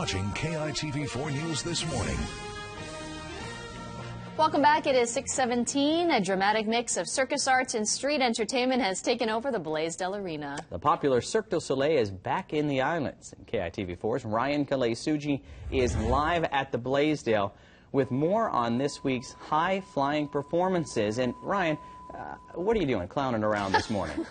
watching KITV4 News This Morning. Welcome back. It is 6:17. A dramatic mix of circus arts and street entertainment has taken over the Blaisdell Arena. The popular Cirque du Soleil is back in the islands. And KITV4's Ryan Kalei-Suji is live at the Blaisdell with more on this week's high-flying performances. And Ryan, what are you doing, clowning around this morning?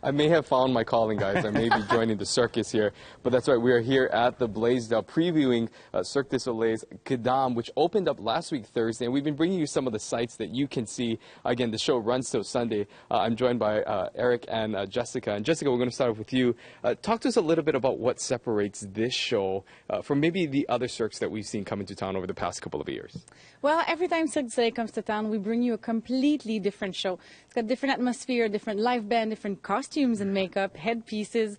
I may have found my calling, guys. I may be joining the circus here. But that's right, we are here at the Blaisdell previewing Cirque du Soleil's Quidam, which opened up last week Thursday. And we've been bringing you some of the sights that you can see. Again, the show runs till Sunday. I'm joined by Eric and Jessica. And Jessica, we're going to start off with you. Talk to us a little bit about what separates this show from maybe the other cirques that we've seen come into town over the past couple of years. Well, every time Cirque du Soleil comes to town, we bring you a completely different show. It's got different atmosphere, different live band, different costumes and makeup, headpieces,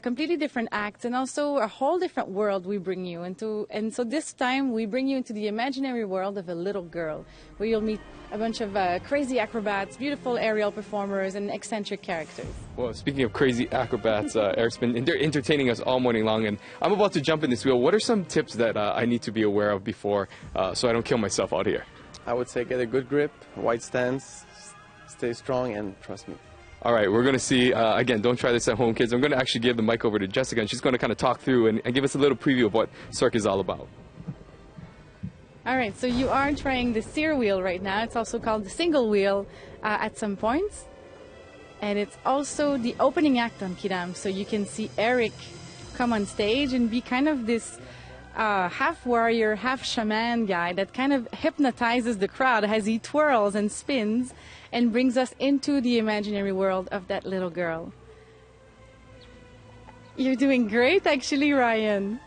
completely different acts, and also a whole different world we bring you into. And so this time we bring you into the imaginary world of a little girl, where you'll meet a bunch of crazy acrobats, beautiful aerial performers, and eccentric characters. Well, speaking of crazy acrobats, Eric's been entertaining us all morning long, and I'm about to jump in this wheel. What are some tips that I need to be aware of before so I don't kill myself out here? I would say get a good grip, wide stance, stay strong, and trust me. All right, we're going to see, again, don't try this at home, kids. I'm going to actually give the mic over to Jessica, and she's going to kind of talk through and give us a little preview of what Cirque is all about. All right, so you are trying the sear wheel right now. It's also called the single wheel at some points. And it's also the opening act on Quidam, so you can see Eric come on stage and be kind of this half warrior, half shaman guy that kind of hypnotizes the crowd as he twirls and spins and brings us into the imaginary world of that little girl. You're doing great, actually, Ryan.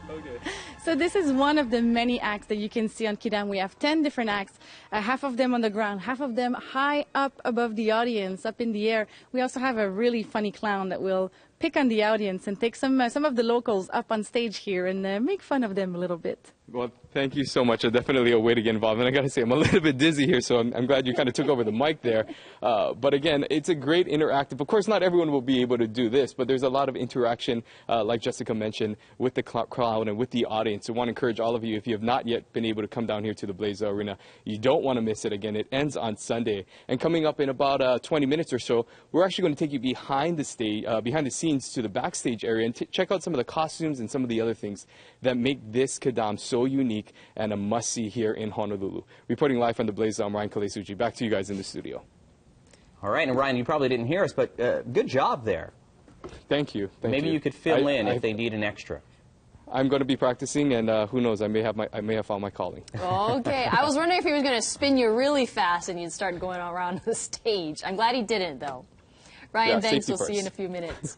Okay. So this is one of the many acts that you can see on Quidam. We have 10 different acts, half of them on the ground, half of them high up above the audience, up in the air. We also have a really funny clown that will pick on the audience and take some of the locals up on stage here and make fun of them a little bit. Well, thank you so much. Definitely a way to get involved. And I got to say, I'm a little bit dizzy here, so I'm glad you kind of took over the mic there. But again, it's a great interactive. Of course, not everyone will be able to do this, but there's a lot of interaction, like Jessica mentioned, with the crowd and with the audience. So I want to encourage all of you, if you have not yet been able to come down here to the Blaisdell Arena, you don't want to miss it. Again, it ends on Sunday. And coming up in about 20 minutes or so, we're actually going to take you behind the stage, behind the scenes to the backstage area and check out some of the costumes and some of the other things that make this Quidam so unique and a must-see here in Honolulu. Reporting live from the Blaisdell, I'm Ryan Kalei-Suji. Back to you guys in the studio. All right, and Ryan, you probably didn't hear us, but good job there. Thank you. Maybe you could fill in if they need an extra. I'm going to be practicing, and who knows, I may have found my calling. Okay, I was wondering if he was going to spin you really fast and you'd start going around the stage. I'm glad he didn't, though. Ryan, Yeah, thanks. We'll first. see you in a few minutes.